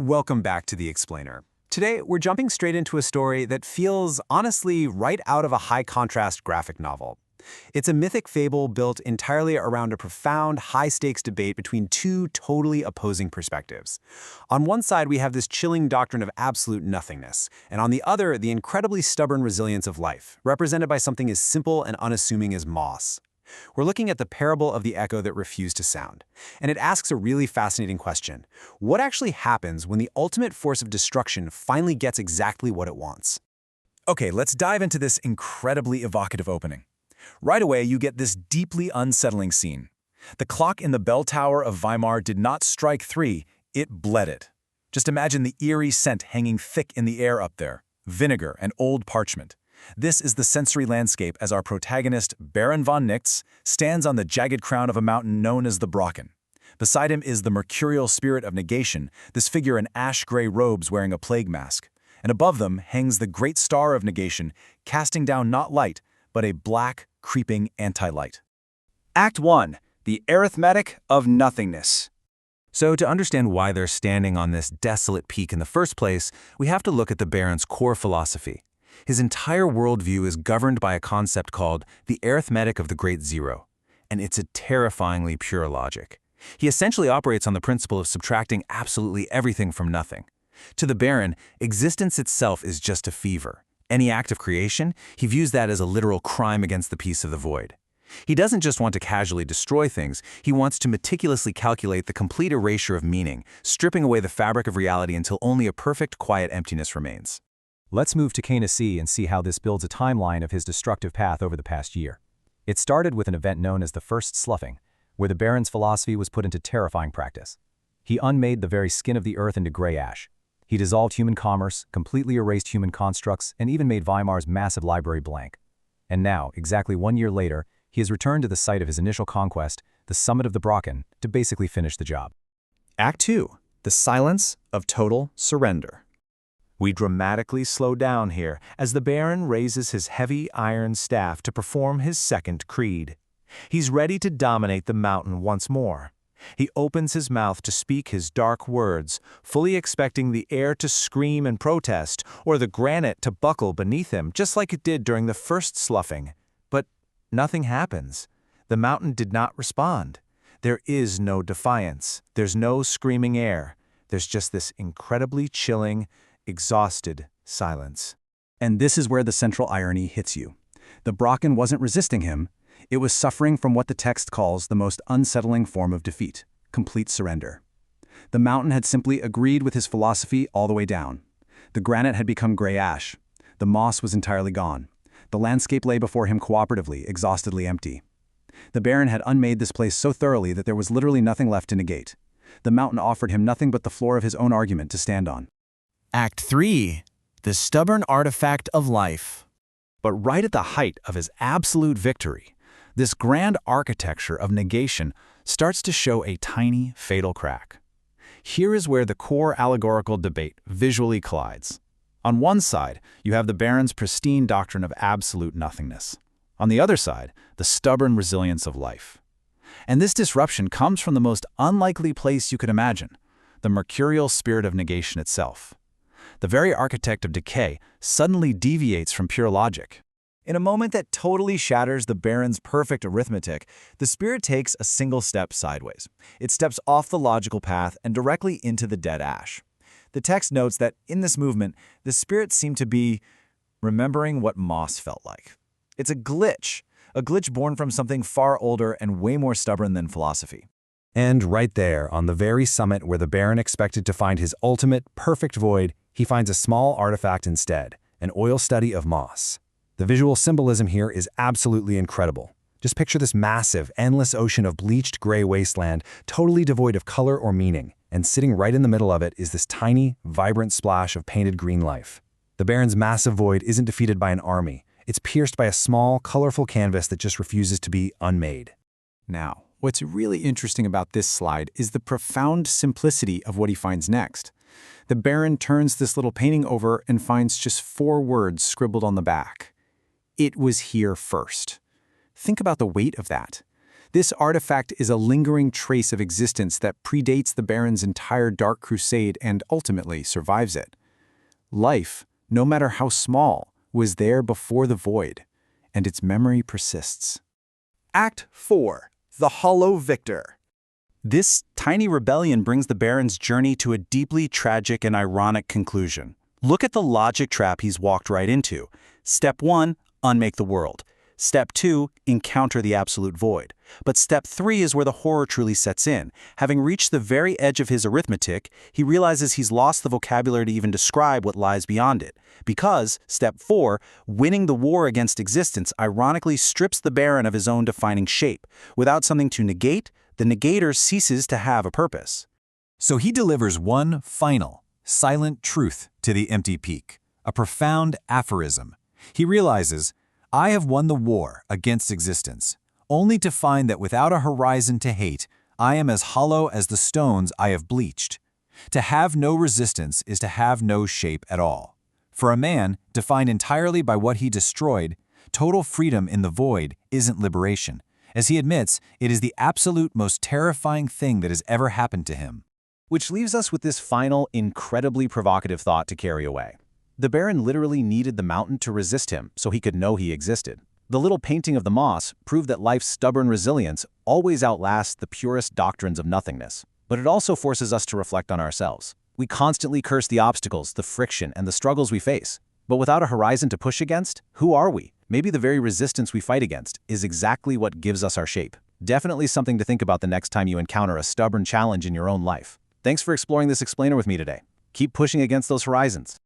Welcome back to The Explainer. Today, we're jumping straight into a story that feels, honestly, right out of a high-contrast graphic novel. It's a mythic fable built entirely around a profound, high-stakes debate between two totally opposing perspectives. On one side, we have this chilling doctrine of absolute nothingness, and on the other, the incredibly stubborn resilience of life, represented by something as simple and unassuming as moss. We're looking at the parable of the echo that refused to sound, and it asks a really fascinating question. What actually happens when the ultimate force of destruction finally gets exactly what it wants? Okay, let's dive into this incredibly evocative opening. Right away, you get this deeply unsettling scene. The clock in the bell tower of Weimar did not strike 3, it bled it. Just imagine the eerie scent hanging thick in the air up there, vinegar and old parchment. This is the sensory landscape as our protagonist, Baron von Nichts, stands on the jagged crown of a mountain known as the Brocken. Beside him is the mercurial spirit of negation, this figure in ash-gray robes wearing a plague mask. And above them hangs the great star of negation, casting down not light, but a black, creeping anti-light. Act 1. The Arithmetic of Nothingness. So to understand why they're standing on this desolate peak in the first place, we have to look at the Baron's core philosophy. His entire worldview is governed by a concept called the arithmetic of the great zero, and it's a terrifyingly pure logic. He essentially operates on the principle of subtracting absolutely everything from nothing. To the Baron, existence itself is just a fever. Any act of creation, he views that as a literal crime against the peace of the void. He doesn't just want to casually destroy things, he wants to meticulously calculate the complete erasure of meaning, stripping away the fabric of reality until only a perfect, quiet emptiness remains. Let's move to Cain C and see how this builds a timeline of his destructive path over the past year. It started with an event known as the First Sloughing, where the Baron's philosophy was put into terrifying practice. He unmade the very skin of the earth into gray ash. He dissolved human commerce, completely erased human constructs, and even made Weimar's massive library blank. And now, exactly 1 year later, he has returned to the site of his initial conquest, the summit of the Brocken, to basically finish the job. Act 2. The Silence of Total Surrender. We dramatically slow down here as the Baron raises his heavy iron staff to perform his second creed. He's ready to dominate the mountain once more. He opens his mouth to speak his dark words, fully expecting the air to scream and protest, or the granite to buckle beneath him, just like it did during the first sloughing. But nothing happens. The mountain did not respond. There is no defiance. There's no screaming air. There's just this incredibly chilling, exhausted silence. And this is where the central irony hits you. The Brocken wasn't resisting him. It was suffering from what the text calls the most unsettling form of defeat, complete surrender. The mountain had simply agreed with his philosophy all the way down. The granite had become gray ash. The moss was entirely gone. The landscape lay before him cooperatively, exhaustedly empty. The Baron had unmade this place so thoroughly that there was literally nothing left to negate. The mountain offered him nothing but the floor of his own argument to stand on. Act 3. The Stubborn Artifact of Life. But right at the height of his absolute victory, this grand architecture of negation starts to show a tiny, fatal crack. Here is where the core allegorical debate visually collides. On one side, you have the Baron's pristine doctrine of absolute nothingness. On the other side, the stubborn resilience of life. And this disruption comes from the most unlikely place you could imagine, the mercurial spirit of negation itself. The very architect of decay suddenly deviates from pure logic. In a moment that totally shatters the Baron's perfect arithmetic, the spirit takes a single step sideways. It steps off the logical path and directly into the dead ash. The text notes that in this movement, the spirit seemed to be remembering what moss felt like. It's a glitch born from something far older and way more stubborn than philosophy. And right there, on the very summit where the Baron expected to find his ultimate, perfect void, he finds a small artifact instead, an oil study of moss. The visual symbolism here is absolutely incredible. Just picture this massive, endless ocean of bleached gray wasteland, totally devoid of color or meaning, and sitting right in the middle of it is this tiny, vibrant splash of painted green life. The Baron's massive void isn't defeated by an army. It's pierced by a small, colorful canvas that just refuses to be unmade. Now, what's really interesting about this slide is the profound simplicity of what he finds next. The Baron turns this little painting over and finds just 4 words scribbled on the back. It was here first. Think about the weight of that. This artifact is a lingering trace of existence that predates the Baron's entire Dark Crusade and ultimately survives it. Life, no matter how small, was there before the Void, and its memory persists. Act 4. The Hollow Victor. This tiny rebellion brings the Baron's journey to a deeply tragic and ironic conclusion. Look at the logic trap he's walked right into. Step 1, unmake the world. Step 2, encounter the absolute void. But step 3 is where the horror truly sets in. Having reached the very edge of his arithmetic, he realizes he's lost the vocabulary to even describe what lies beyond it. Because, step 4, winning the war against existence ironically strips the Baron of his own defining shape. Without something to negate, the negator ceases to have a purpose. So he delivers one final, silent truth to the empty peak, a profound aphorism. He realizes, I have won the war against existence, only to find that without a horizon to hate, I am as hollow as the stones I have bleached. To have no resistance is to have no shape at all. For a man, defined entirely by what he destroyed, total freedom in the void isn't liberation. As he admits, it is the absolute most terrifying thing that has ever happened to him. Which leaves us with this final, incredibly provocative thought to carry away. The Baron literally needed the mountain to resist him so he could know he existed. The little painting of the moss proved that life's stubborn resilience always outlasts the purest doctrines of nothingness. But it also forces us to reflect on ourselves. We constantly curse the obstacles, the friction, and the struggles we face. But without a horizon to push against, who are we? Maybe the very resistance we fight against is exactly what gives us our shape. Definitely something to think about the next time you encounter a stubborn challenge in your own life. Thanks for exploring this explainer with me today. Keep pushing against those horizons.